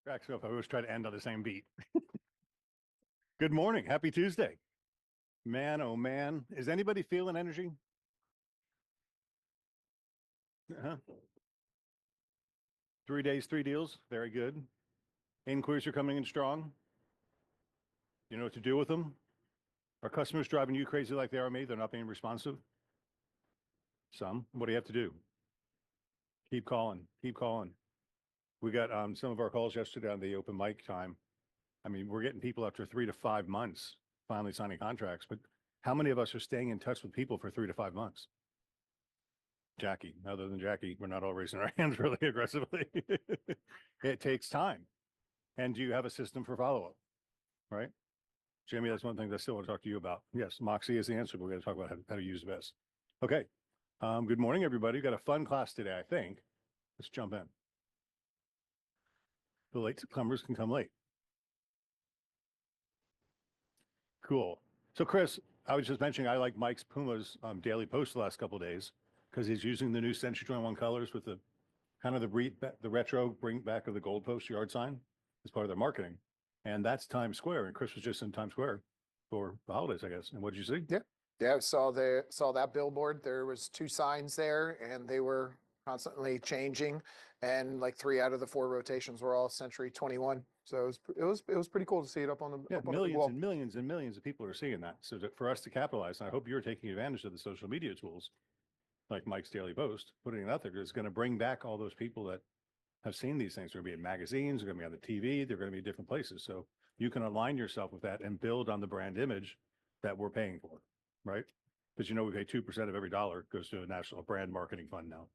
Cracks me up. I always try to end on the same beat. Good morning. Happy Tuesday. Man, oh man. Is anybody feeling energy? Uh-huh. 3 days, 3 deals. Very good. Inquiries are coming in strong. You know what to do with them? Are customers driving you crazy like they are me? They're not being responsive? Some. What do you have to do? Keep calling. Keep calling. We got some of our calls yesterday on the open mic time. I mean, we're getting people after 3 to 5 months finally signing contracts, but how many of us are staying in touch with people for 3 to 5 months? Jackie, other than Jackie, we're not all raising our hands really aggressively. It takes time. And do you have a system for follow-up? Right? Jimmy, that's one thing that I still want to talk to you about. Yes, Moxie is the answer, but we're going to talk about how to use best. Okay. Good morning, everybody. We've got a fun class today, I think. Let's jump in. The late comers can come late. Cool. So Chris, I was just mentioning, I like Mike's Puma's daily post the last couple of days because he's using the new Century 21 colors with the kind of the retro bring back of the goalpost yard sign as part of their marketing. And that's Times Square. And Chris was just in Times Square for the holidays, I guess. And what did you see? Yeah, I saw that billboard. There was 2 signs there and they were constantly changing. And like 3 out of the 4 rotations were all Century 21. So it was pretty cool to see it up on the Yeah, up on the millions wall. and millions and millions of people are seeing that. So for us to capitalize, and I hope you're taking advantage of the social media tools like Mike's Daily Post, putting it out there, is going to bring back all those people that have seen these things. They're going to be in magazines, they're going to be on the TV, they're going to be in different places. So you can align yourself with that and build on the brand image that we're paying for, right? Because we pay 2% of every dollar goes to a national brand marketing fund now.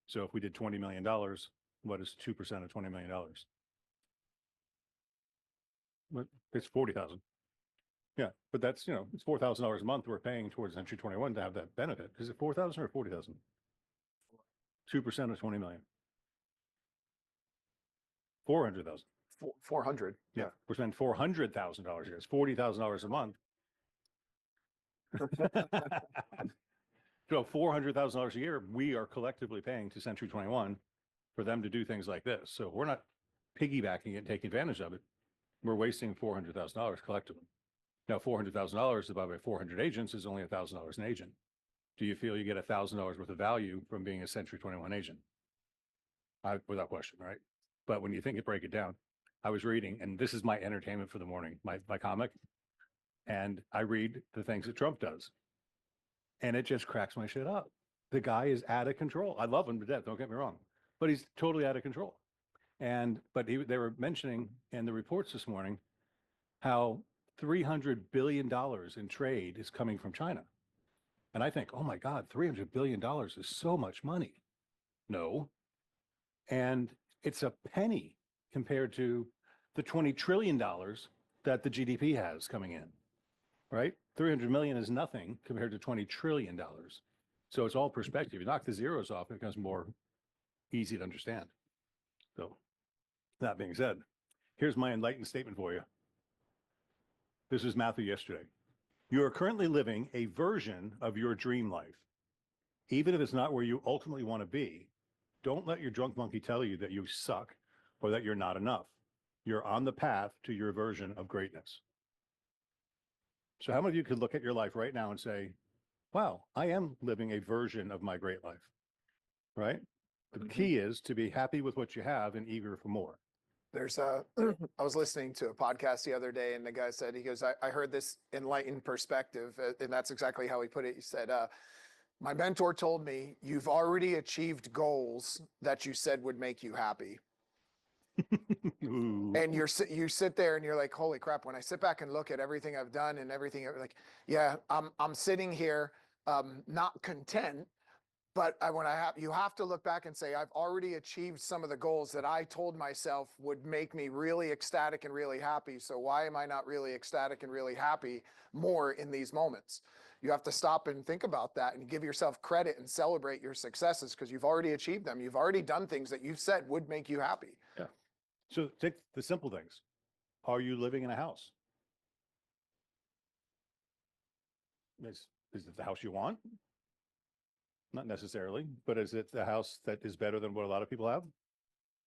So if we did $20 million, what is 2% of $20 million? It's 40,000. Yeah, but that's, it's $4,000 a month we're paying towards Century 21 to have that benefit. Is it 4,000 or 40,000? 2% of 20 million. 400,000. 400. Yeah, we're spending $400,000 a year. It's $40,000 a month. So $400,000 a year we are collectively paying to Century 21 for them to do things like this. So we're not piggybacking it and taking advantage of it. We're wasting $400,000 collectively. Now, $400,000 divided by 400 agents is only $1,000 an agent. Do you feel you get $1,000 worth of value from being a Century 21 agent? Without question, right? But when you break it down, I was reading, and this is my entertainment for the morning, my comic, and I read the things that Trump does, and it just cracks my shit up. The guy is out of control. I love him to death, don't get me wrong, but he's totally out of control. But they were mentioning in the reports this morning how $300 billion in trade is coming from China. And I think, oh my God, $300 billion is so much money. No. And it's a penny compared to the $20 trillion that the GDP has coming in, right? 300 million is nothing compared to $20 trillion. So it's all perspective. You knock the zeros off, it becomes more easy to understand. So that being said, here's my enlightened statement for you. This is Matthew yesterday. You are currently living a version of your dream life. Even if it's not where you ultimately want to be, don't let your drunk monkey tell you that you suck or that you're not enough. You're on the path to your version of greatness. So how many of you could look at your life right now and say, wow, I am living a version of my great life, right? The key is to be happy with what you have and eager for more. I was listening to a podcast the other day and the guy said, he goes, I heard this enlightened perspective. And that's exactly how he put it. He said, my mentor told me, you've already achieved goals that you said would make you happy. And you sit there and you're like, holy crap. When I sit back and look at everything I've done and everything, like, yeah, I'm sitting here, not content. But you have to look back and say, I've already achieved some of the goals that I told myself would make me really ecstatic and really happy. So why am I not really ecstatic and really happy more in these moments? You have to stop and think about that and give yourself credit and celebrate your successes because you've already achieved them. You've already done things that you said would make you happy. Yeah. So take the simple things. Are you living in a house? Is it the house you want? Not necessarily, but is it the house that is better than what a lot of people have?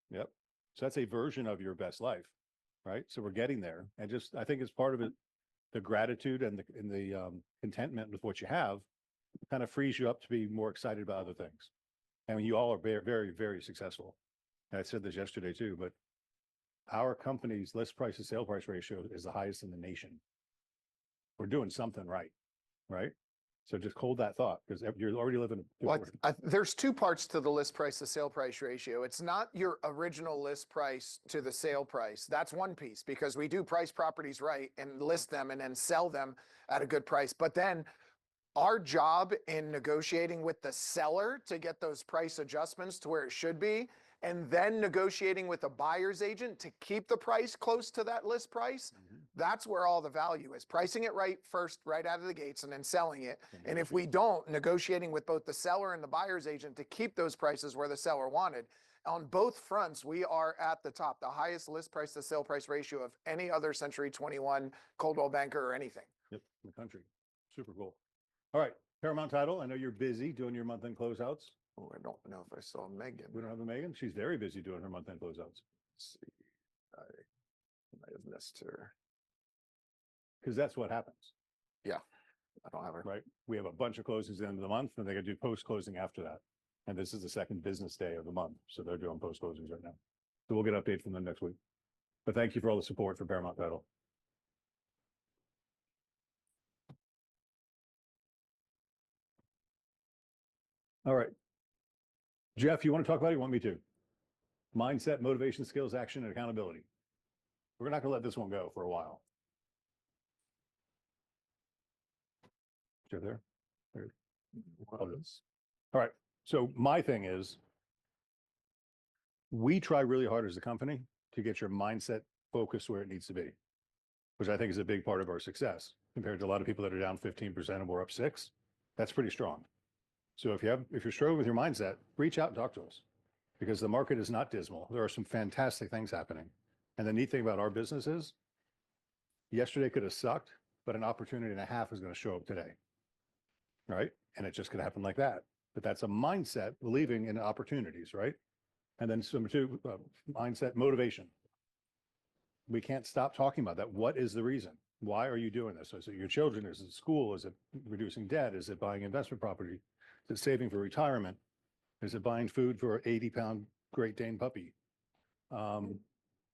Yep. So that's a version of your best life, right? So we're getting there. And just, I think it's part of it, the gratitude and the contentment with what you have kind of frees you up to be more excited about other things. And you all are very, very, very successful. And I said this yesterday too, but our company's list price to sale price ratio is the highest in the nation. We're doing something right, right? So just hold that thought, because you're already living. Well, there's two parts to the list price to sale price ratio. It's not your original list price to the sale price. That's one piece, because we do price properties right and list them and then sell them at a good price. But then our job in negotiating with the seller to get those price adjustments to where it should be, and then negotiating with the buyer's agent to keep the price close to that list price, that's where all the value is. Pricing it right first, right out of the gates, and then selling it. And if we don't, negotiating with both the seller and the buyer's agent to keep those prices where the seller wanted. On both fronts, we are at the top, the highest list price to sale price ratio of any other Century 21 Coldwell Banker or anything. Yep, in the country. Super cool. All right, Paramount Title. I know you're busy doing your month-end closeouts. Oh, I don't know if I saw Megan. We don't have a Megan. She's very busy doing her month-end closeouts. Let's see. I might have missed her. Because that's what happens, Yeah, I don't have her. right? We have a bunch of closings at the end of the month, and they got to do post-closing after that. And this is the second business day of the month, so they're doing post-closings right now. So we'll get updates from them next week. But thank you for all the support for Paramount Title. All right. Jeff, you want to talk about it? You want me to? Mindset, motivation, skills, action, and accountability. We're not going to let this one go for a while. Jeff there? There. All right. So my thing is, we try really hard as a company to get your mindset focused where it needs to be, which I think is a big part of our success compared to a lot of people that are down 15% and we're up 6%. That's pretty strong. So if you're struggling with your mindset, reach out and talk to us, because the market is not dismal. There are some fantastic things happening. And the neat thing about our business is yesterday could have sucked, but an opportunity and a half is going to show up today. Right? And it's just going to happen like that. But that's a mindset, believing in opportunities, right? And then number two, mindset, motivation. We can't stop talking about that. What is the reason? Why are you doing this? Is it your children? Is it school? Is it reducing debt? Is it buying investment property? Is it saving for retirement? Is it buying food for an 80-pound Great Dane puppy?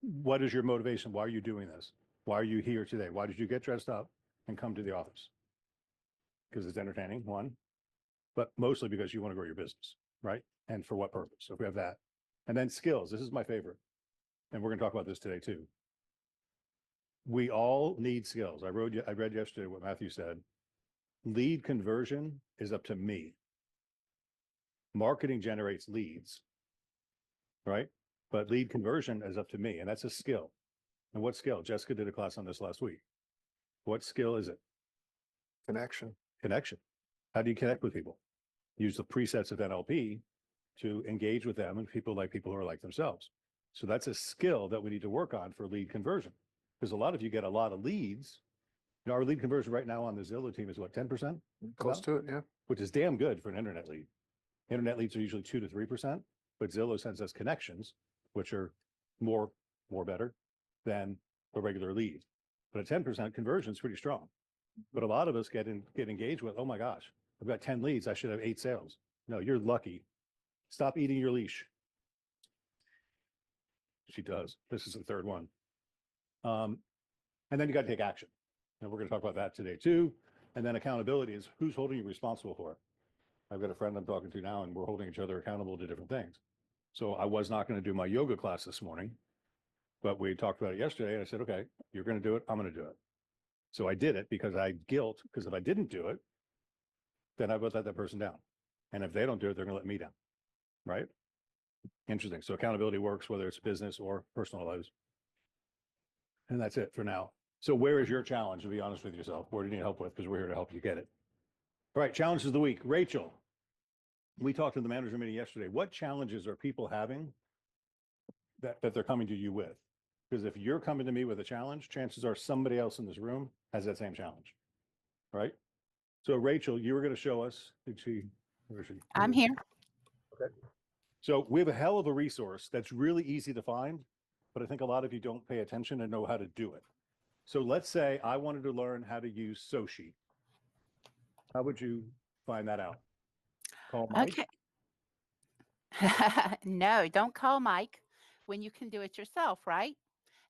What is your motivation? Why are you doing this? Why are you here today? Why did you get dressed up and come to the office? Because it's entertaining, one, but mostly because you want to grow your business, right? And for what purpose? So if we have that. And then skills, this is my favorite. And we're going to talk about this today too. We all need skills. I read yesterday what Matthew said. Lead conversion is up to me. Marketing generates leads, right? But lead conversion is up to me, and that's a skill. And what skill? Jessica did a class on this last week. What skill is it? Connection. Connection. How do you connect with people? Use the presets of NLP to engage with them and people who are like themselves. So that's a skill that we need to work on for lead conversion, because a lot of you get a lot of leads. You know, our lead conversion right now on the Zillow team is what, 10%? Close to it, yeah. Which is damn good for an internet lead. Internet leads are usually 2 to 3%, but Zillow sends us connections, which are more better than a regular lead. But a 10% conversion is pretty strong. But a lot of us get engaged with, oh my gosh, I've got 10 leads. I should have 8 sales. No, you're lucky. Stop eating your leash. She does. This is the third one. And then you got to take action. And we're going to talk about that today too. And then accountability is who's holding you responsible for it. I've got a friend I'm talking to now, and we're holding each other accountable to different things. So I was not going to do my yoga class this morning, but we talked about it yesterday. And I said, okay, you're going to do it. I'm going to do it. So I did it because I had guilt, because if I didn't do it, then I would let that person down. And if they don't do it, they're going to let me down. Right? Interesting. So accountability works, whether it's business or personal lives. And that's it for now. So where is your challenge, to be honest with yourself? Where do you need help with? Because we're here to help you get it. All right, challenges of the week. Rachel, we talked in the manager meeting yesterday. What challenges are people having that they're coming to you with? Because if you're coming to me with a challenge, chances are somebody else in this room has that same challenge, right? So Rachel, you were going to show us, where is she? I'm here. Okay. So we have a hell of a resource that's really easy to find, but I think a lot of you don't pay attention and know how to do it. So let's say I wanted to learn how to use Sochi. How would you find that out? Call Mike? Okay. No, don't call Mike when you can do it yourself, right?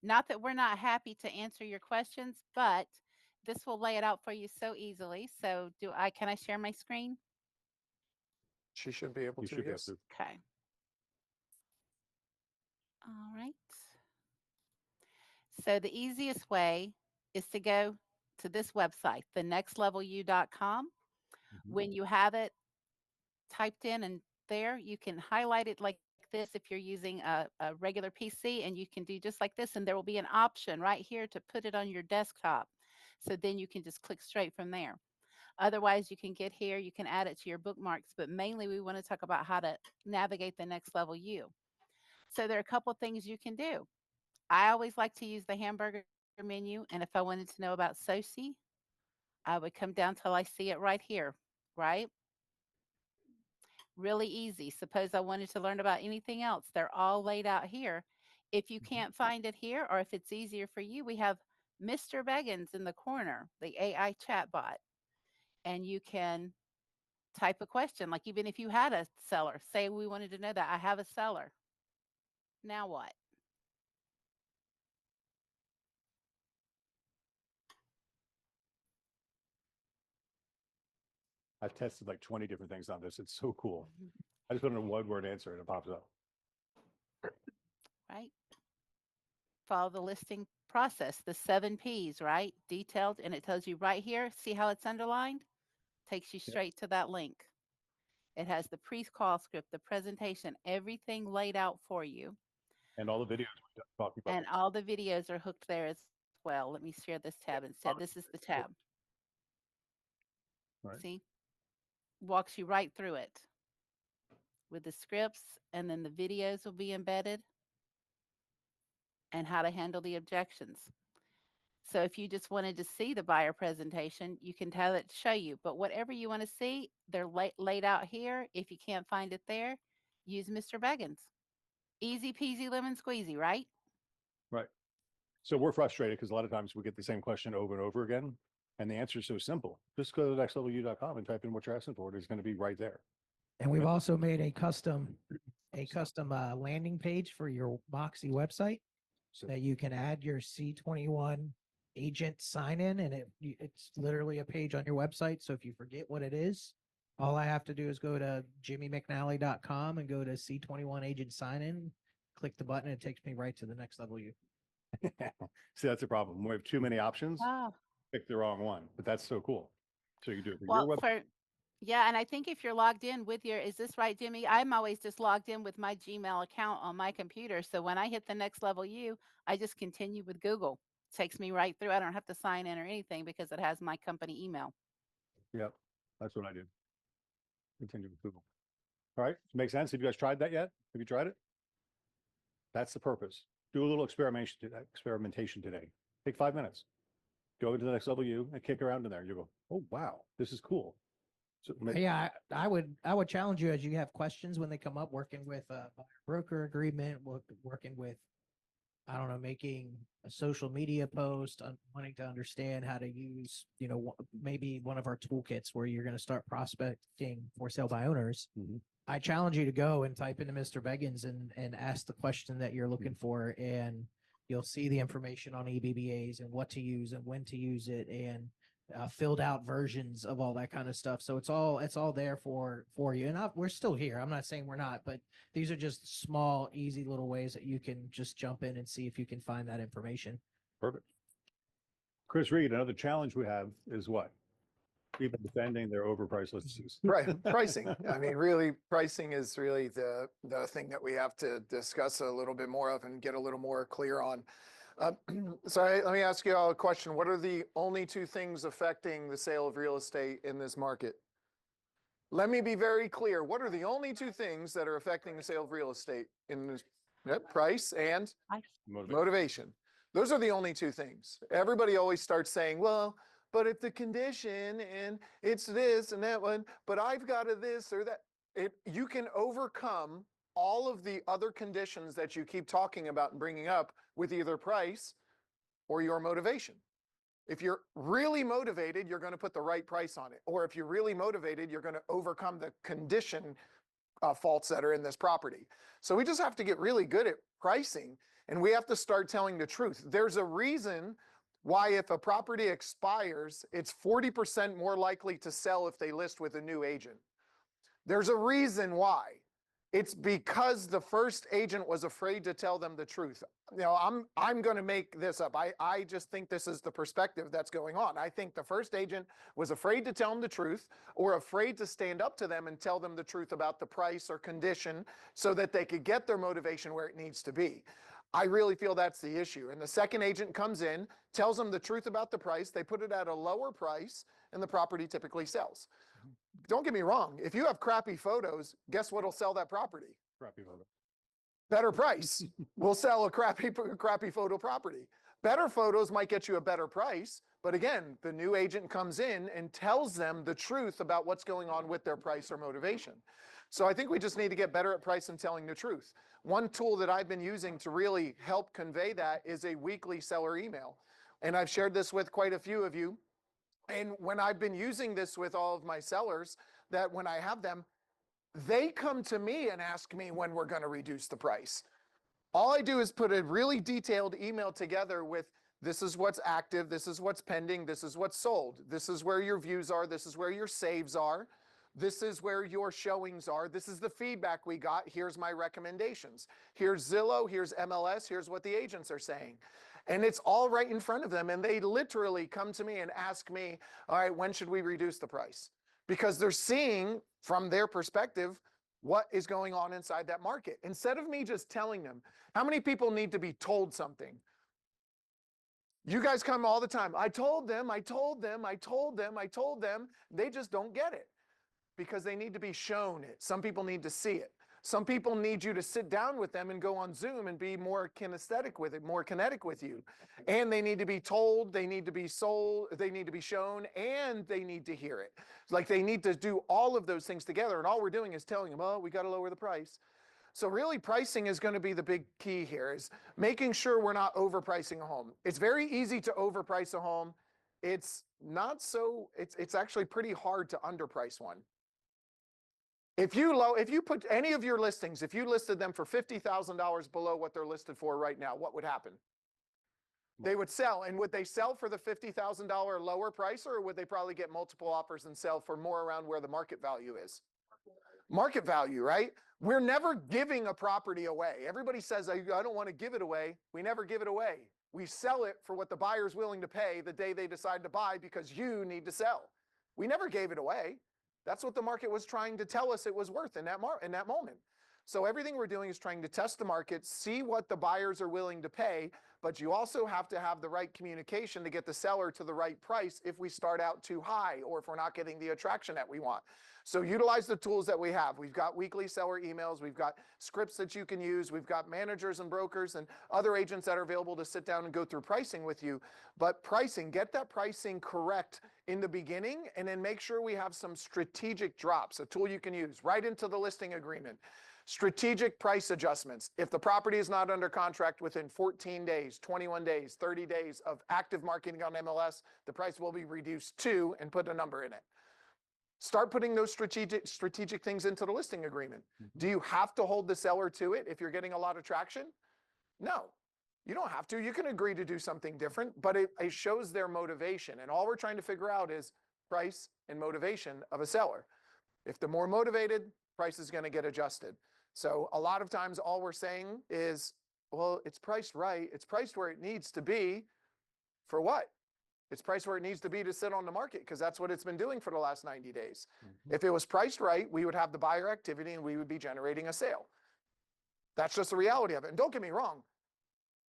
Not that we're not happy to answer your questions, but this will lay it out for you so easily. So can I share my screen? She should be able You to, should be able yes. to. Okay. All right. So the easiest way is to go to this website, thenextlevelu.com. Mhm. When you have it typed in and there, you can highlight it like this if you're using a regular PC, and you can do just like this, and there will be an option right here to put it on your desktop. So then you can just click straight from there. Otherwise, you can get here, you can add it to your bookmarks, but mainly we want to talk about how to navigate the Next Level U. So there are a couple things you can do. I always like to use the hamburger menu, and if I wanted to know about Soci, I would come down till I see it right here, right? Really easy. Suppose I wanted to learn about anything else. They're all laid out here. If you can't find it here, or if it's easier for you, we have Mr. Beggins in the corner, the AI chatbot, and you can type a question. Like even if you had a seller, say we wanted to know that I have a seller. Now what? I've tested like 20 different things on this. It's so cool. I just put in a one-word answer and it pops up. Right? Follow the listing process, the 7 Ps, right? Detailed, and it tells you right here. See how it's underlined? Takes you Yep. straight to that link. It has the pre-call script, the presentation, everything laid out for you. And all the videos we're talking about. And all the videos are hooked there as well. Let me share this tab instead. This is the tab. Right. See? Walks you right through it with the scripts, and then the videos will be embedded and how to handle the objections. So if you just wanted to see the buyer presentation, you can tell it to show you. But whatever you want to see, they're laid out here. If you can't find it there, use Mr. Beggins. Easy peasy lemon squeezy, right? Right. So we're frustrated because a lot of times we get the same question over and over again. And the answer is so simple. Just go to nextlevelu.com and type in what you're asking for. It's going to be right there. And we've also made a custom landing page for your Moxie website So that you can add your C21 agent sign in, and it's literally a page on your website. So if you forget what it is, all I have to do is go to jimmymcnally.com and go to C21 agent sign in, click the button, and it takes me right to the Next Level U. see, that's a problem. We have too many options. Oh, Pick the wrong one, but that's so cool. So you can do it for your well, website. yeah, and I think if you're logged in with is this right, Jimmy? I'm always just logged in with my Gmail account on my computer. So when I hit the Next Level U, I just continue with Google. Takes me right through. I don't have to sign in or anything because it has my company email. Yep. That's what I do. Continue with Google. All right. Makes sense. Have you guys tried that yet? Have you tried it? That's the purpose. Do a little experimentation today. Take 5 minutes. Go into the Next Level U and kick around in there. You go, oh wow, this is cool. So Yeah, I would challenge you as you have questions when they come up, working with a broker agreement, working with, I don't know, making a social media post, wanting to understand how to use, maybe one of our toolkits where you're going to start prospecting for sale by owners. Mhm. I challenge you to go and type into Mr. Beggins and ask the question that you're looking for, and you'll see the information on EBBAs and what to use and when to use it, and filled out versions of all that kind of stuff. So it's all there for you. And we're still here. I'm not saying we're not, but these are just small, easy little ways that you can just jump in and see if you can find that information. Perfect. Chris Reed, another challenge we have is what? People defending their overpriced listings. Right, pricing. I mean, really, pricing is really the thing that we have to discuss a little bit more of and get a little more clear on. Let me ask you all a question. What are the only two things affecting the sale of real estate in this market? Let me be very clear. What are the only two things that are affecting the sale of real estate in this? Yep, price and motivation. Those are the only two things. Everybody always starts saying, well, but it's the condition and it's this and that one, but I've got a this or that. You can overcome all of the other conditions that you keep talking about and bringing up with either price or your motivation. If you're really motivated, you're going to put the right price on it. Or if you're really motivated, you're going to overcome the condition faults that are in this property. So we just have to get really good at pricing, and we have to start telling the truth. There's a reason why if a property expires, it's 40% more likely to sell if they list with a new agent. There's a reason why. It's because the first agent was afraid to tell them the truth. You know, I'm going to make this up. I just think this is the perspective that's going on. I think the first agent was afraid to tell them the truth, or afraid to stand up to them and tell them the truth about the price or condition so that they could get their motivation where it needs to be. I really feel that's the issue. And the second agent comes in, tells them the truth about the price. They put it at a lower price, and the property typically sells. Don't get me wrong. If you have crappy photos, guess what'll sell that property? Crappy photo. Better price. We'll sell a crappy photo property. Better photos might get you a better price, but again, the new agent comes in and tells them the truth about what's going on with their price or motivation. So I think we just need to get better at price and telling the truth. One tool that I've been using to really help convey that is a weekly seller email. And I've shared this with quite a few of you. And when I've been using this with all of my sellers, that when I have them, they come to me and ask me when we're going to reduce the price. All I do is put a really detailed email together with, this is what's active, this is what's pending, this is what's sold, this is where your views are, this is where your saves are, this is where your showings are, this is the feedback we got, here's my recommendations. Here's Zillow, here's MLS, here's what the agents are saying. And it's all right in front of them, and they literally come to me and ask me, all right, when should we reduce the price? Because they're seeing from their perspective what is going on inside that market. Instead of me just telling them, how many people need to be told something? You guys come all the time. I told them, I told them, I told them, I told them. They just don't get it because they need to be shown it. Some people need to see it. Some people need you to sit down with them and go on Zoom and be more kinesthetic with it, more kinetic with you. And they need to be told, they need to be sold, they need to be shown, and they need to hear it. Like they need to do all of those things together. And all we're doing is telling them, oh, we got to lower the price. So really pricing is going to be the big key here, is making sure we're not overpricing a home. It's very easy to overprice a home. It's not so, it's actually pretty hard to underprice one. If you put any of your listings, if you listed them for $50,000 below what they're listed for right now, what would happen? They would sell. And would they sell for the $50,000 lower price, or would they probably get multiple offers and sell for more around where the market value is? Market value, right? We're never giving a property away. Everybody says, I don't want to give it away. We never give it away. We sell it for what the buyer's willing to pay the day they decide to buy, because you need to sell. We never gave it away. That's what the market was trying to tell us it was worth in that moment. So everything we're doing is trying to test the market, see what the buyers are willing to pay, but you also have to have the right communication to get the seller to the right price if we start out too high, or if we're not getting the attraction that we want. So utilize the tools that we have. We've got weekly seller emails. We've got scripts that you can use. We've got managers and brokers and other agents that are available to sit down and go through pricing with you. But pricing, get that pricing correct in the beginning, and then make sure we have some strategic drops, a tool you can use right into the listing agreement. Strategic price adjustments. If the property is not under contract within 14 days, 21 days, 30 days of active marketing on MLS, the price will be reduced to, and put a number in it. Start putting those strategic things into the listing agreement. Do you have to hold the seller to it if you're getting a lot of traction? No, you don't have to. You can agree to do something different, but it shows their motivation. And all we're trying to figure out is price and motivation of a seller. If they're more motivated, price is going to get adjusted. So a lot of times all we're saying is, well, it's priced right. It's priced where it needs to be. For what? It's priced where it needs to be to sit on the market, because that's what it's been doing for the last 90 days. If it was priced right, we would have the buyer activity and we would be generating a sale. That's just the reality of it. And don't get me wrong.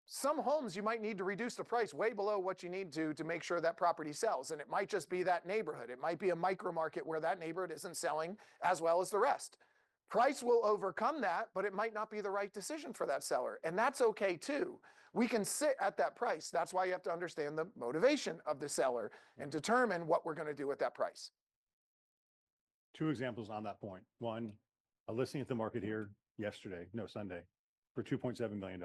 Some homes you might need to reduce the price way below what you need to make sure that property sells. And it might just be that neighborhood. It might be a micro market where that neighborhood isn't selling as well as the rest. Price will overcome that, but it might not be the right decision for that seller. And that's okay too. We can sit at that price. That's why you have to understand the motivation of the seller and determine what we're going to do with that price. Two examples on that point. One, a listing at the market here. Sunday, for $2.7 million.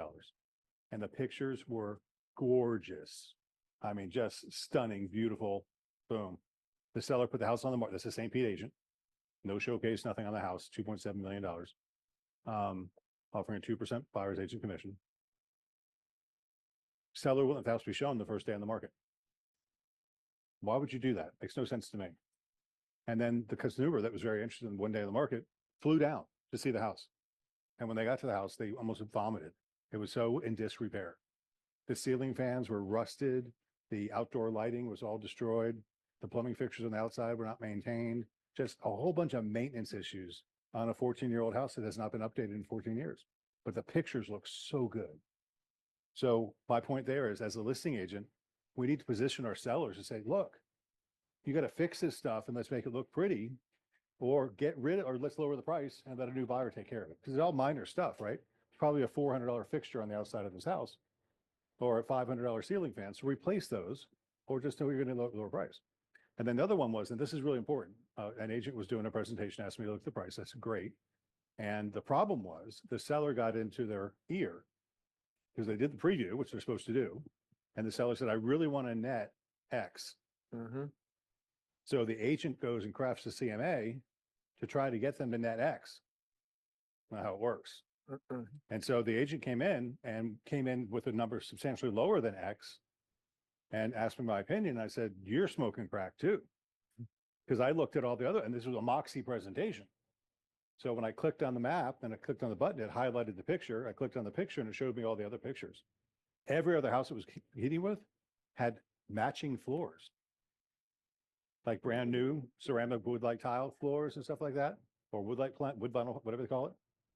And the pictures were gorgeous. I mean, just stunning, beautiful, boom. The seller put the house on the market. That's the St. Pete agent. No showcase, nothing on the house, $2.7 million. Offering a 2% buyer's agent commission. Seller will let the house be shown the first day on the market. Why would you do that? Makes no sense to me. And then the consumer that was very interested in one day of the market flew down to see the house. And when they got to the house, they almost vomited. It was so in disrepair. The ceiling fans were rusted. The outdoor lighting was all destroyed. The plumbing fixtures on the outside were not maintained. Just a whole bunch of maintenance issues on a 14-year-old house that has not been updated in 14 years. But the pictures look so good. So my point there is, as a listing agent, we need to position our sellers and say, look, you got to fix this stuff and let's make it look pretty, or get rid of, or let's lower the price and let a new buyer take care of it. Because it's all minor stuff, right? It's probably a $400 fixture on the outside of this house or a $500 ceiling fan. So replace those, or just know you're going to lower price. And then the other one was, and this is really important, an agent was doing a presentation, asked me to look at the price. That's great. And the problem was the seller got into their ear because they did the preview, which they're supposed to do. And the seller said, I really want to net X. Mm-hmm. So the agent goes and crafts the CMA to try to get them to net X. Not how it works. Mm-mm. And so the agent came in with a number substantially lower than X and asked me my opinion. I said, you're smoking crack too. Because I looked at all the other, and this was a Moxie presentation. So when I clicked on the map and I clicked on the button, it highlighted the picture. I clicked on the picture and it showed me all the other pictures. Every other house it was competing with had matching floors. Like brand new ceramic wood-like tile floors and stuff like that, or wood-like plant, wood vinyl, whatever they call it.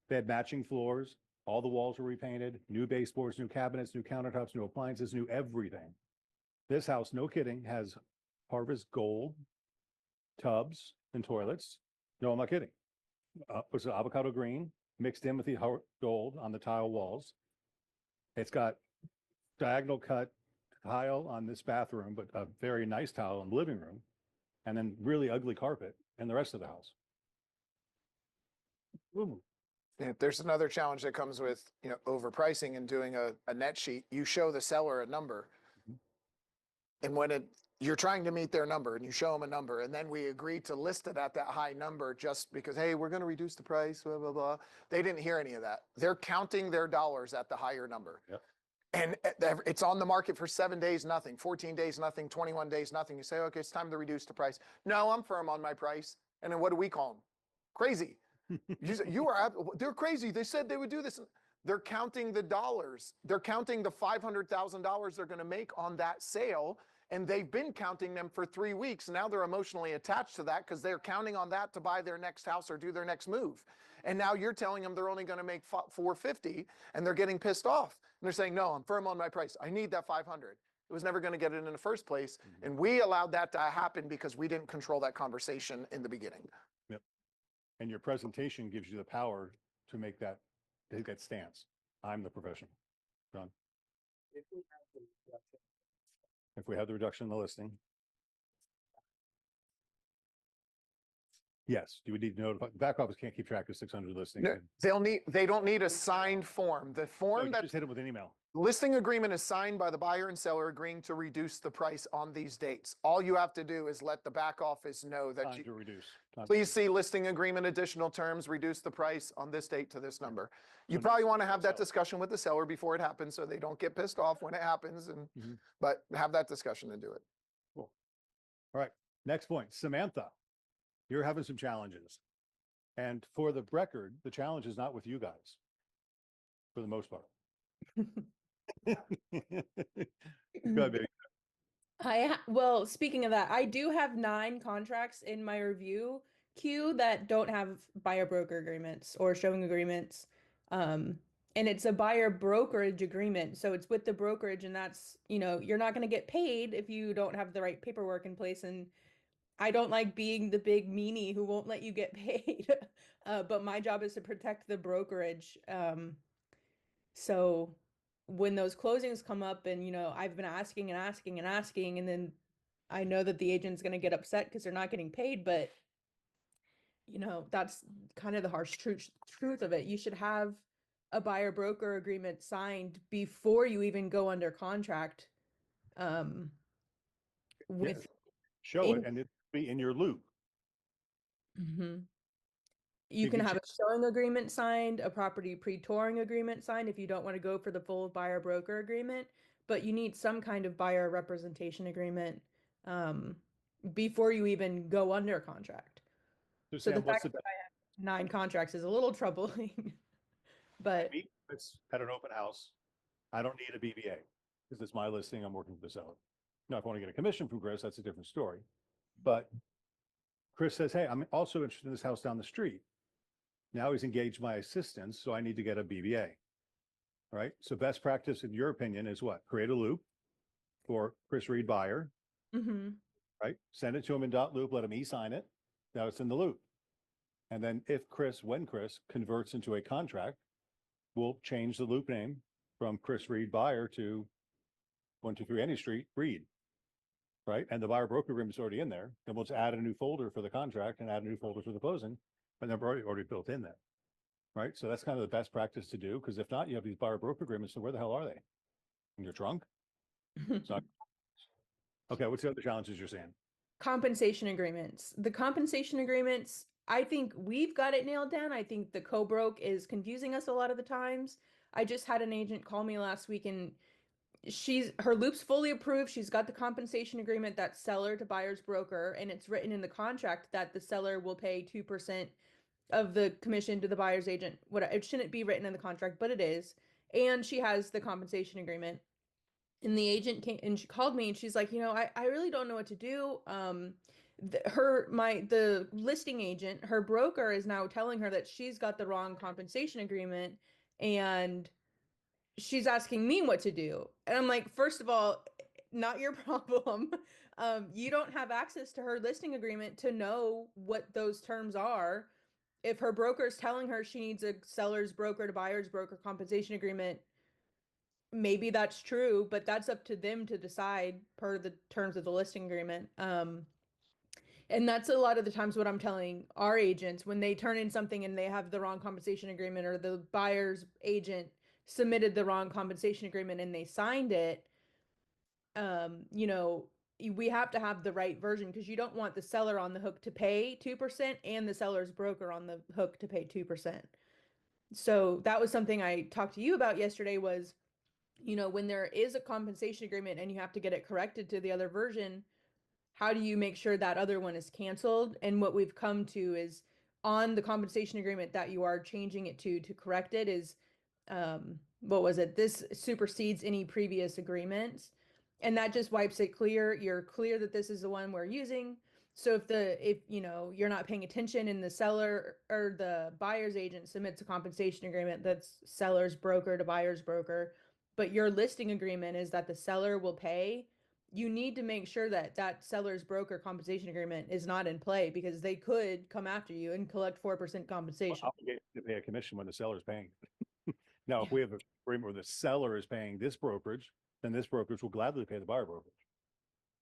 They had matching floors. All the walls were repainted, new baseboards, new cabinets, new countertops, new appliances, new everything. This house, no kidding, has Harvest Gold tubs and toilets. No, I'm not kidding. It's an avocado green mixed in with the gold on the tile walls. It's got diagonal cut tile on this bathroom, but a very nice tile in the living room. And then really ugly carpet in the rest of the house. Ooh. Yeah, there's another challenge that comes with, overpricing and doing a net sheet. You show the seller a number. And when you're trying to meet their number and you show them a number, and then we agree to list it at that high number just because, hey, we're going to reduce the price, blah, blah, blah. They didn't hear any of that. They're counting their dollars at the higher number. Yep. And it's on the market for 7 days, nothing, 14 days, nothing, 21 days, nothing. You say, okay, it's time to reduce the price. No, I'm firm on my price. And then what do we call them? Crazy. They're crazy. They said they would do this. They're counting the dollars. They're counting the $500,000 they're going to make on that sale. And they've been counting them for 3 weeks. Now they're emotionally attached to that because they're counting on that to buy their next house or do their next move. And now you're telling them they're only going to make $450 and they're getting pissed off. And they're saying, no, I'm firm on my price. I need that 500. It was never going to get it in the first place. Mm-hmm. And we allowed that to happen because we didn't control that conversation in the beginning. Yep. And your presentation gives you the power to take that stance. I'm the professional. John. If we have the reduction in the listing. Yes, you would need to notify. Back office can't keep track of 600 listings. No, they don't need a signed form. The form that just hit it with an email. Listing agreement is signed by the buyer and seller agreeing to reduce the price on these dates. All you have to do is let the back office know that Time to reduce. Please see listing agreement, additional terms, reduce the price on this date to this number. You probably want to have that discussion with the seller before it happens so they don't get pissed off when it happens. But have that discussion and do it. Cool. All right. Next point, Samantha, you're having some challenges. And for the record, the challenge is not with you guys for the most part. Go ahead, baby. Well, speaking of that, I do have 9 contracts in my review queue that don't have buyer broker agreements or showing agreements. And it's a buyer brokerage agreement. So it's with the brokerage, and that's, you're not going to get paid if you don't have the right paperwork in place. And I don't like being the big meanie who won't let you get paid. But my job is to protect the brokerage. So when those closings come up and, I've been asking and asking and asking, and then I know that the agent's going to get upset because they're not getting paid, but that's kind of the harsh truth of it. You should have a buyer broker agreement signed before you even go under contract. With Show it and it be in your loop. Mhm. You You can can have a showing agreement signed, a property pre-touring agreement signed if you don't want to go for the full buyer broker agreement, but you need some kind of buyer representation agreement before you even go under contract. So So the Sam, what's fact the that I have 9 contracts is a little troubling, but meet? It's at an open house. I don't need a BBA because it's my listing. I'm working for the seller. Now, if I want to get a commission from Chris, that's a different story. But Chris says, hey, I'm also interested in this house down the street. Now he's engaged my assistance, so I need to get a BBA. Right. So best practice, in your opinion, is what? Create a loop for Chris Reed buyer, mhm. right? Send it to him in dot loop, let him e-sign it. Now it's in the loop. And then when Chris converts into a contract, we'll change the loop name from Chris Reed buyer to 123 Any Street Reed. Right. And the buyer broker agreement is already in there. Then we'll just add a new folder for the contract and add a new folder for the closing. And they're already built in there. Right. So that's kind of the best practice to do, because if not, you have these buyer broker agreements. So where the hell are they? In your trunk? So, okay. What's the other challenges you're seeing? Compensation agreements. The compensation agreements, I think we've got it nailed down. I think the co-broke is confusing us a lot of the times. I just had an agent call me last week and her loop's fully approved. She's got the compensation agreement that's seller to buyer's broker, and it's written in the contract that the seller will pay 2% of the commission to the buyer's agent. What it shouldn't be written in the contract, but it is. And she has the compensation agreement. And the agent came and she called me and she's like, I really don't know what to do. The listing agent, her broker is now telling her that she's got the wrong compensation agreement, and she's asking me what to do. And I'm like, first of all, not your problem. You don't have access to her listing agreement to know what those terms are. If her broker is telling her she needs a seller's broker to buyer's broker compensation agreement, maybe that's true, but that's up to them to decide per the terms of the listing agreement. And that's a lot of the times what I'm telling our agents when they turn in something and they have the wrong compensation agreement, or the buyer's agent submitted the wrong compensation agreement and they signed it. We have to have the right version, because you don't want the seller on the hook to pay 2% and the seller's broker on the hook to pay 2%. So that was something I talked to you about yesterday was, when there is a compensation agreement and you have to get it corrected to the other version, how do you make sure that other one is canceled? And what we've come to is, on the compensation agreement that you are changing it to correct it is, what was it? This supersedes any previous agreements. And that just wipes it clear. You're clear that this is the one we're using. So if you're not paying attention and the seller or the buyer's agent submits a compensation agreement that's seller's broker to buyer's broker, but your listing agreement is that the seller will pay, you need to make sure that that seller's broker compensation agreement is not in play, because they could come after you and collect 4% compensation. Obligated to pay a commission when the seller's paying. Now, if we have an agreement where the seller is paying this brokerage, then this brokerage will gladly pay the buyer brokerage.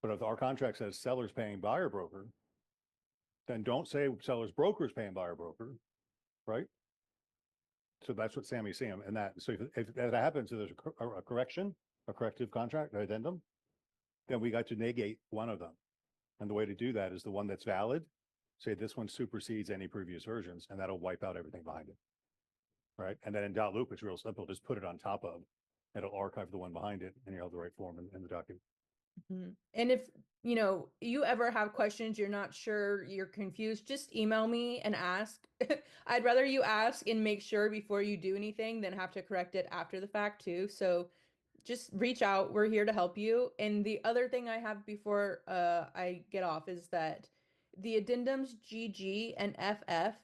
But if our contract says seller's paying buyer broker, then don't say seller's broker is paying buyer broker, right? So that's what Sammy's saying. And that, so if that happens, so there's a correction, a corrective contract, an addendum, then we got to negate one of them. And the way to do that is the one that's valid, say this one supersedes any previous versions, and that'll wipe out everything behind it. Right. And then in dot loop, it's real simple. Just put it on top of, it'll archive the one behind it, and you'll have the right form in the document. Mhm. And if you ever have questions, you're not sure, you're confused, just email me and ask. I'd rather you ask and make sure before you do anything than have to correct it after the fact too. So just reach out. We're here to help you. And the other thing I have before I get off is that the addendums GG and FF,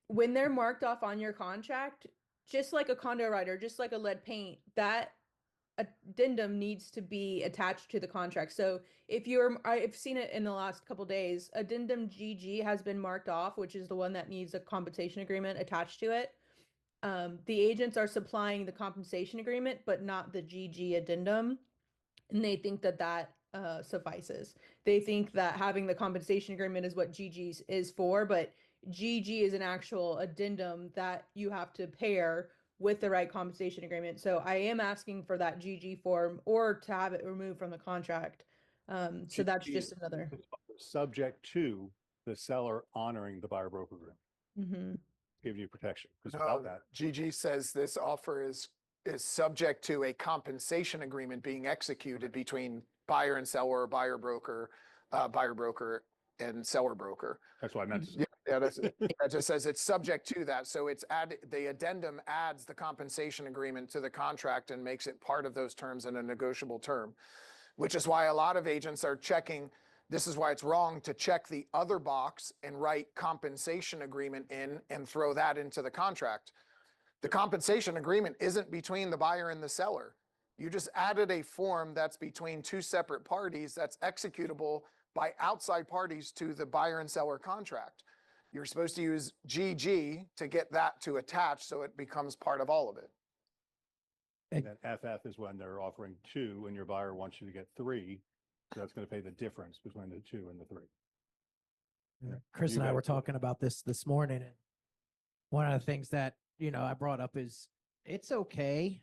when they're marked off on your contract, just like a condo rider, just like a lead paint, that addendum needs to be attached to the contract. So I've seen it in the last couple days, addendum GG has been marked off, which is the one that needs a compensation agreement attached to it. The agents are supplying the compensation agreement, but not the GG addendum. And they think that suffices. They think that having the compensation agreement is what GG is for, but GG is an actual addendum that you have to pair with the right compensation agreement. So I am asking for that GG form or to have it removed from the contract. So that's GG just another. Subject to the seller honoring the buyer broker agreement, Mhm. giving you protection. Because No, without that, GG says this offer is subject to a compensation agreement being executed between buyer and seller, buyer broker and seller broker. that's what I meant to say. Yeah, that's it. That just says it's subject to that. So it's the addendum adds the compensation agreement to the contract and makes it part of those terms in a negotiable term, which is why a lot of agents are checking. This is why it's wrong to check the other box and write compensation agreement in and throw that into the contract. The compensation agreement isn't between the buyer and the seller. You just added a form that's between two separate parties that's executable by outside parties to the buyer and seller contract. You're supposed to use GG to get that to attach so it becomes part of all of it. And then FF is when they're offering 2 and your buyer wants you to get 3. So that's going to pay the difference between the 2 and the 3. Yeah. Chris You and I got were it. talking about this morning, and one of the things that, I brought up is it's okay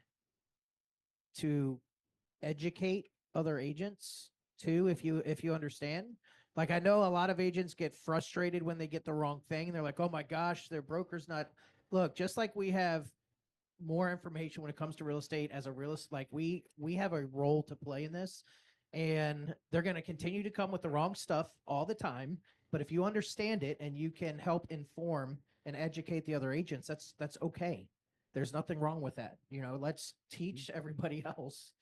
to educate other agents too, if you understand. Like, I know a lot of agents get frustrated when they get the wrong thing. They're like, oh my gosh, their broker's not. Look, just like we have more information when it comes to real estate as a realist, like we have a role to play in this, and they're going to continue to come with the wrong stuff all the time. But if you understand it and you can help inform and educate the other agents, that's okay. There's nothing wrong with that. Let's teach everybody else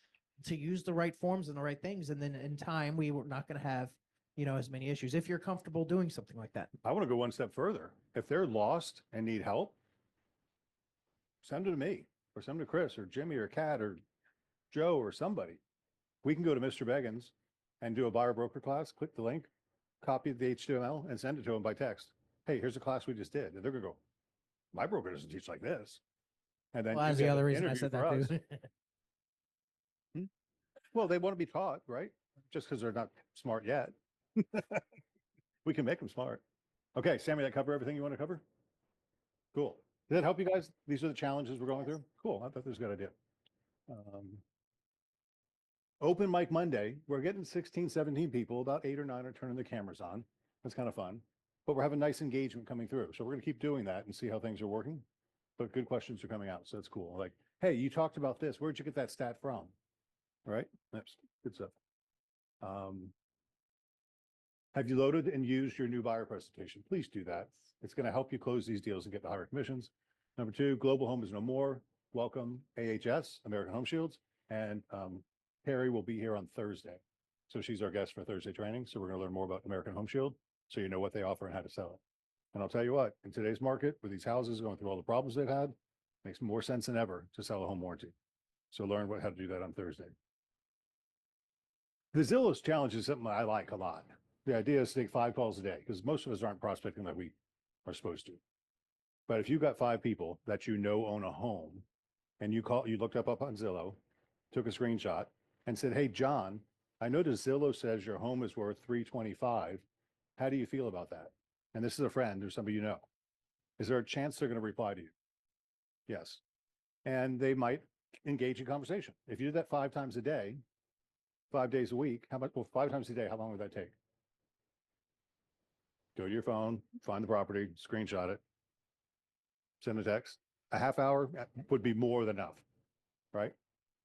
to use the right forms and the right things. And then in time, we were not going to have, as many issues if you're comfortable doing something like that. I want to go one step further. If they're lost and need help, send them to me or send them to Chris or Jimmy or Kat or Joe or somebody. We can go to Mr. Beggins and do a buyer broker class, click the link, copy the HTML and send it to them by text. Hey, here's a class we just did. And they're going to go, my broker doesn't teach like this. And then Well, you that's the get other an reason I interview said for that us. too. Well, they want to be taught, right? Just because they're not smart yet. We can make them smart. Okay, Sammy, that cover everything you want to cover? Cool. Did that help you guys? These are the challenges we're going through? Cool. I thought this was a good idea. Open mic Monday. We're getting 16, 17 people. About 8 or 9 are turning their cameras on. That's kind of fun. But we're having nice engagement coming through. So we're going to keep doing that and see how things are working. But good questions are coming out. So that's cool. Like, hey, you talked about this. Where'd you get that stat from? All right. That's good stuff. Have you loaded and used your new buyer presentation? Please do that. It's going to help you close these deals and get the higher commissions. Number 2, Global Home is no more. Welcome AHS, American Home Shields. And Carrie will be here on Thursday. So she's our guest for Thursday training. So we're going to learn more about American Home Shield so you know what they offer and how to sell it. And I'll tell you what, in today's market, with these houses going through all the problems they've had, makes more sense than ever to sell a home warranty. So learn how to do that on Thursday. The Zillow's challenge is something I like a lot. The idea is to take 5 calls a day because most of us aren't prospecting like we are supposed to. But if you've got 5 people that own a home and you looked up on Zillow, took a screenshot and said, hey, John, I noticed Zillow says your home is worth $325. How do you feel about that? And this is a friend or somebody you know. Is there a chance they're going to reply to you? Yes. And they might engage in conversation. If you did that 5 times a day, 5 days a week, how much? Well, 5 times a day, how long would that take? Go to your phone, find the property, screenshot it, send a text. A half hour would be more than enough, right?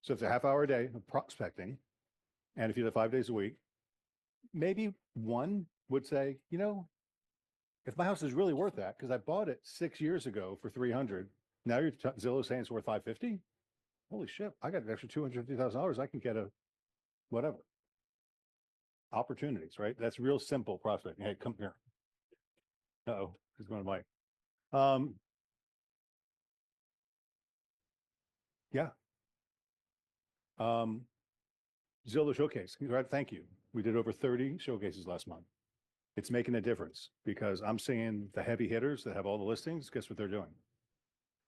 So it's a half hour a day of prospecting. And if you do it 5 days a week, maybe one would say, if my house is really worth that, because I bought it 6 years ago for 300, now you're Zillow saying it's worth 550. Holy shit, I got an extra $250,000. I can get a whatever. Opportunities, right? That's real simple prospecting. Hey, come here. Uh-oh, he's going to Mike. Yeah. Zillow Showcase, right? Thank you. We did over 30 showcases last month. It's making a difference because I'm seeing the heavy hitters that have all the listings. Guess what they're doing?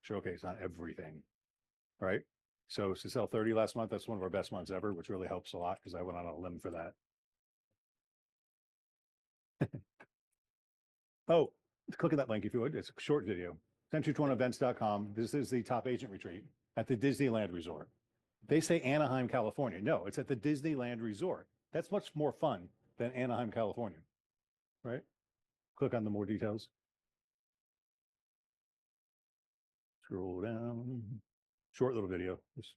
Showcase on everything, right? So to sell 30 last month, that's one of our best months ever, which really helps a lot because I went on a limb for that. Oh, click on that link if you would. It's a short video. Century21events.com. This is the top agent retreat at the Disneyland Resort. They say Anaheim, California. No, it's at the Disneyland Resort. That's much more fun than Anaheim, California, right? Click on the more details. Scroll down. Short little video. Just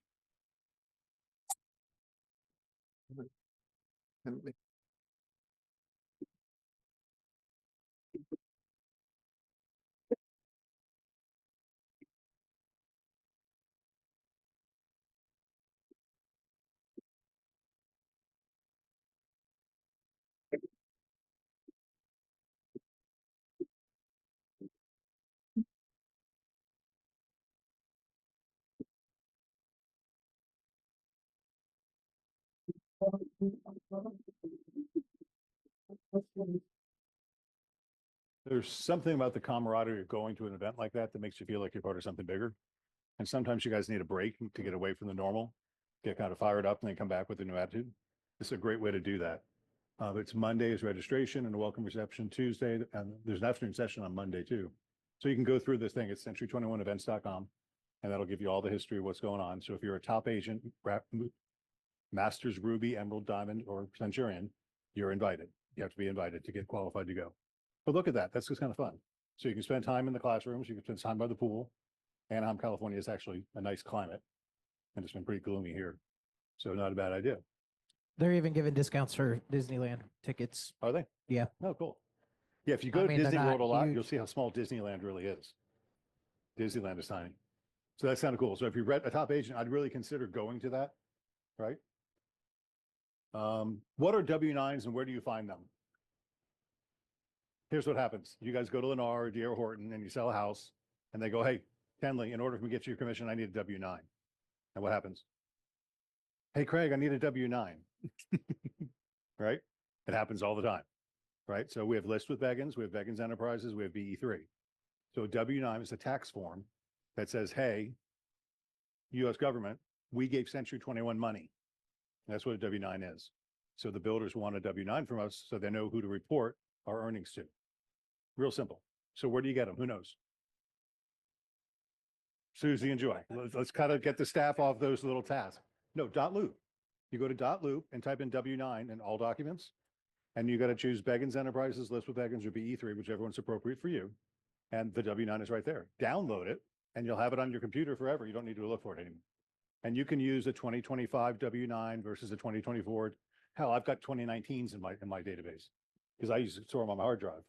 there's something about the camaraderie of going to an event like that that makes you feel like you're part of something bigger. And sometimes you guys need a break to get away from the normal, get kind of fired up and then come back with a new attitude. It's a great way to do that. It's Monday is registration and a welcome reception Tuesday. And there's an afternoon session on Monday too. So you can go through this thing at century21events.com and that'll give you all the history of what's going on. So if you're a top agent, Masters, Ruby, Emerald, Diamond, or Centurion, you're invited. You have to be invited to get qualified to go. But look at that. That's just kind of fun. So you can spend time in the classrooms. You can spend time by the pool. Anaheim, California is actually a nice climate and it's been pretty gloomy here. So not a bad idea. They're even giving discounts for Disneyland tickets. Are they? Yeah. Oh, cool. Yeah, if you go I to mean, they're Disney not World a lot, huge. you'll see how small Disneyland really is. Disneyland is tiny. So that's kind of cool. So if you're a top agent, I'd really consider going to that, right? What are W-9s and where do you find them? Here's what happens. You guys go to Lennar or D.R. Horton and you sell a house and they go, hey, Kenley, in order for me to get you your commission, I need a W-9. And what happens? Hey, Craig, I need a W-9. Right? It happens all the time. Right? So we have lists with Beggins, we have Beggins Enterprises, we have BE3. So a W-9 is a tax form that says, hey, US government, we gave Century 21 money. That's what a W-9 is. So the builders want a W-9 from us so they know who to report our earnings to. Real simple. So where do you get them? Who knows? Susie and Joy. Let's kind of get the staff off those little tasks. No, .loop. You go to .loop and type in W-9 in all documents. And you got to choose Beggins Enterprises, list with Beggins, or BE3, whichever one's appropriate for you. And the W-9 is right there. Download it and you'll have it on your computer forever. You don't need to look for it anymore. And you can use a 2025 W-9 versus a 2024. Hell, I've got 2019s in my database because I used to store them on my hard drive.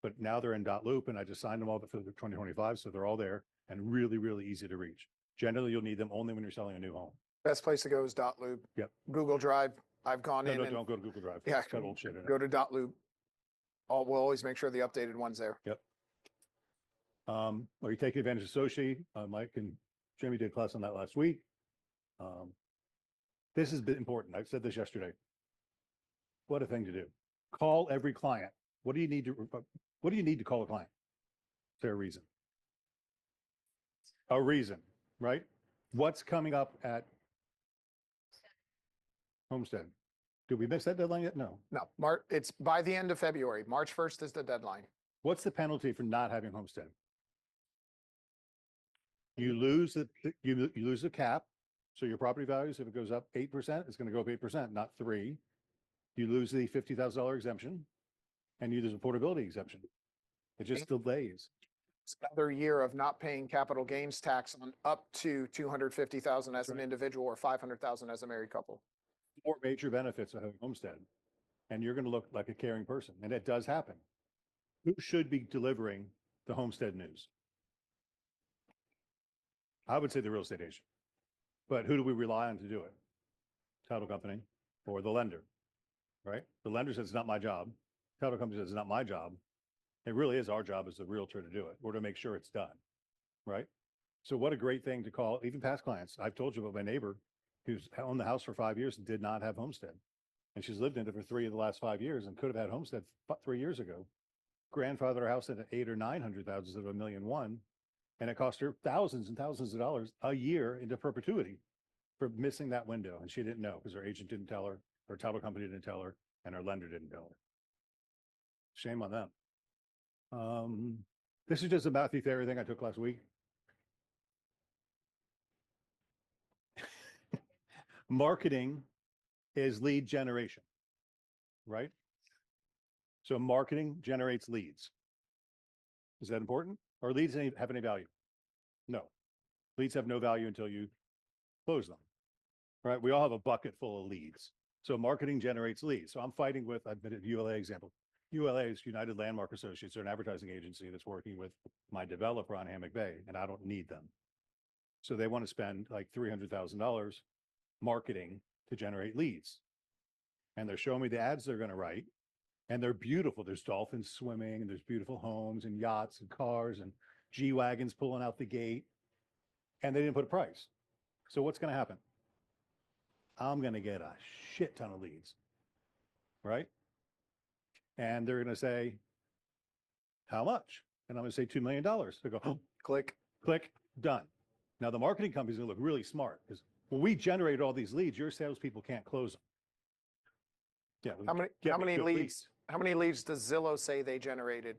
But now they're in .loop and I just signed them all for the 2025. So they're all there and really, really easy to reach. Generally, you'll need them only when you're selling a new home. Best place to go is .loop. Yep. Google Drive. I've gone in No, and don't go to Google Drive. yeah, It's got old shit in it. go to .loop. We'll always make sure the updated one's there. Yep. Are you taking advantage of Sochi? Mike and Jimmy did a class on that last week. This has been important. I said this yesterday. What a thing to do. Call every client. What do you need to call a client? Is there a reason? A reason, right? What's coming up at Homestead? Did we miss that deadline yet? No. No, it's by the end of February. March 1st is the deadline. What's the penalty for not having Homestead? You lose you lose the cap. So your property values, if it goes up 8%, it's going to go up 8%, not 3%. You lose the $50,000 exemption and you lose a portability exemption. It just delays. It's another year of not paying capital gains tax on up to 250,000 as an right. individual or 500,000 as a married couple. 4 major benefits of having Homestead. And you're going to look like a caring person. And it does happen. Who should be delivering the Homestead news? I would say the real estate agent. But who do we rely on to do it? Title company or the lender, right? The lender says it's not my job. Title company says it's not my job. It really is our job as the realtor to do it or to make sure it's done, right? So what a great thing to call even past clients. I've told you about my neighbor who's owned the house for 5 years and did not have Homestead. And she's lived in it for 3 of the last 5 years and could have had Homestead 3 years ago. Grandfather her house at 800,000 or 900,000 instead of $1.1 million. And it cost her thousands and thousands of dollars a year into perpetuity for missing that window. And she didn't know because her agent didn't tell her, her title company didn't tell her, and her lender didn't tell her. Shame on them. This is just a Matthew Theory thing I took last week. Marketing is lead generation, right? So marketing generates leads. Is that important? Or leads have any value? No. Leads have no value until you close them, right? We all have a bucket full of leads. So marketing generates leads. So I'm fighting with, I've been at ULA example. ULA is United Landmark Associates. They're an advertising agency that's working with my developer on Hammock Bay, and I don't need them. So they want to spend like $300,000 marketing to generate leads. And they're showing me the ads they're going to write. And they're beautiful. There's dolphins swimming, and there's beautiful homes and yachts and cars and G-Wagons pulling out the gate. And they didn't put a price. So what's going to happen? I'm going to get a shit ton of leads, right? And they're going to say, how much? And I'm going to say $2 million. They go, oh, Click. click, done. Now the marketing company's going to look really smart because when we generate all these leads, your salespeople can't close them. Yeah. How many leads? How many leads does Zillow say they generated?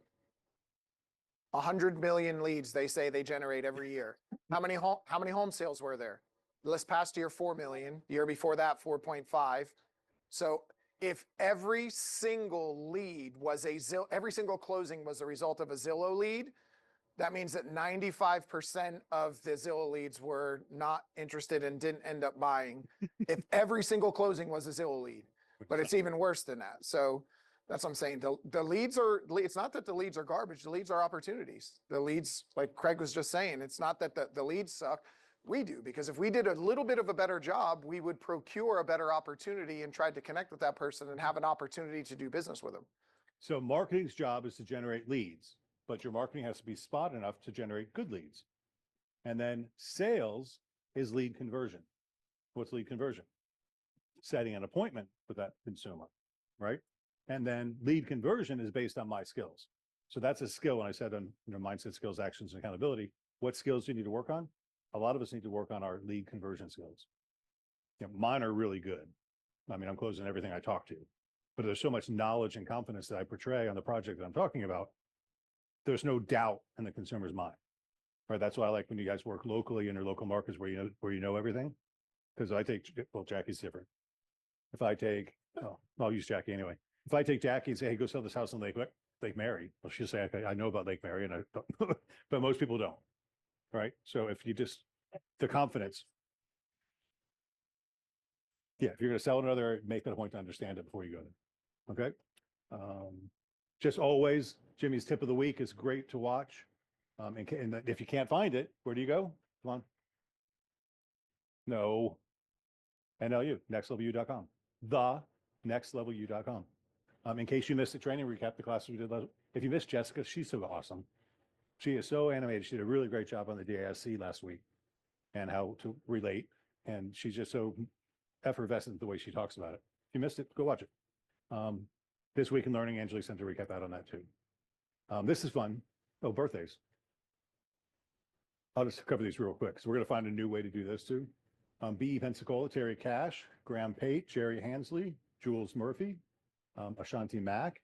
100 million leads they say they generate every year. How many home sales were there? This past year, 4 million. The year before that, 4.5. So if every single lead was every single closing was a result of a Zillow lead, that means that 95% of the Zillow leads were not interested and didn't end up buying. If every single closing was a Zillow lead, but it's even worse than that. So that's what I'm saying. The leads are, it's not that the leads are garbage. The leads are opportunities. The leads, like Craig was just saying, it's not that the leads suck. We do, because if we did a little bit of a better job, we would procure a better opportunity and try to connect with that person and have an opportunity to do business with them. So marketing's job is to generate leads, but your marketing has to be spot enough to generate good leads. And then sales is lead conversion. What's lead conversion? Setting an appointment with that consumer, right? And then lead conversion is based on my skills. So that's a skill. When I said on mindset, skills, actions, and accountability, what skills do you need to work on? A lot of us need to work on our lead conversion skills. Mine are really good. I mean, I'm closing everything I talk to, but there's so much knowledge and confidence that I portray on the project that I'm talking about. There's no doubt in the consumer's mind, right? That's why I like when you guys work locally in your local markets where you know everything. Because I take, well, Jackie's different. If I take, I'll use Jackie anyway. If I take Jackie and say, hey, go sell this house in Lake Mary, well, she'll say, okay, I know about Lake Mary, and I don't, but most people don't, right? So if you just, the confidence. Yeah, if you're going to sell another, make that a point to understand it before you go there. Okay. Just always, Jimmy's tip of the week is great to watch. And if you can't find it, where do you go? Come on. No. NLU, nextlevelut.com. The nextlevelut.com. In case you missed the training recap, the classes we did last, if you missed Jessica, she's so awesome. She is so animated. She did a really great job on the DASC last week and how to relate. And she's just so effervescent the way she talks about it. If you missed it, go watch it. This week in learning, Angela sent a recap out on that too. This is fun. Oh, birthdays. I'll just cover these real quick. So we're going to find a new way to do this too. B.E. Pensacola, Terry Cash, Graham Pate, Jerry Hansley, Jules Murphy, Ashanti Mack,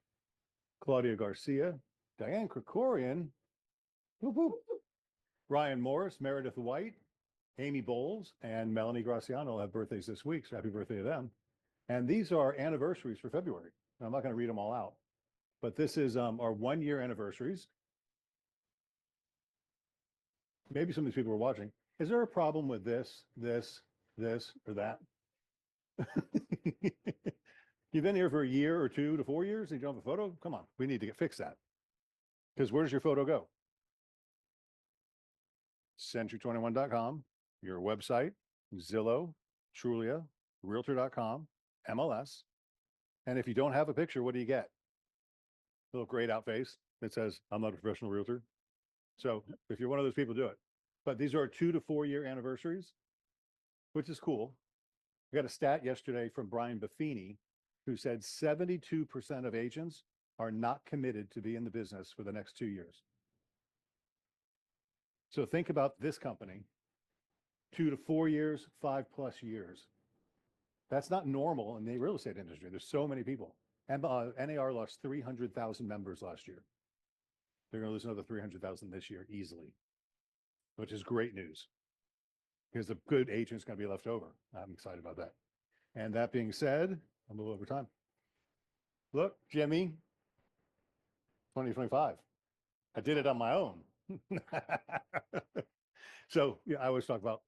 Claudia Garcia, Diane Krikorian, whoop, whoop, Ryan Morris, Meredith White, Amy Bowles, and Melanie Graciano have birthdays this week, so happy birthday to them. And these are anniversaries for February. I'm not going to read them all out, but this is our 1-year anniversaries. Maybe some of these people are watching. Is there a problem with this, or that? You've been here for a year or 2 to 4 years and you don't have a photo? Come on, we need to fix that. Because where does your photo go? Century21.com, your website, Zillow, Trulia, Realtor.com, MLS. And if you don't have a picture, what do you get? A little grayed out face that says, I'm not a professional realtor. So if you're one of those people, do it. But these are 2 to 4 year anniversaries, which is cool. I got a stat yesterday from Brian Buffini, who said 72% of agents are not committed to be in the business for the next 2 years. So think about this company, 2 to 4 years, 5+ years. That's not normal in the real estate industry. There's so many people. And NAR lost 300,000 members last year. They're gonna lose another 300,000 this year easily, which is great news. Because the good agent's gonna be left over. I'm excited about that. And that being said, I'm a little over time. Look, Jimmy, 2025. I did it on my own. So, yeah, I always talk about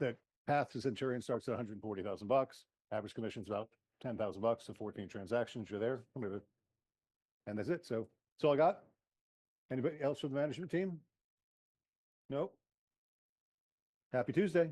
that path to Centurion starts at 140,000 bucks. Average commission's about 10,000 bucks to 14 transactions. You're there. And that's it. So that's all I got. Anybody else from the management team? Nope. Happy Tuesday.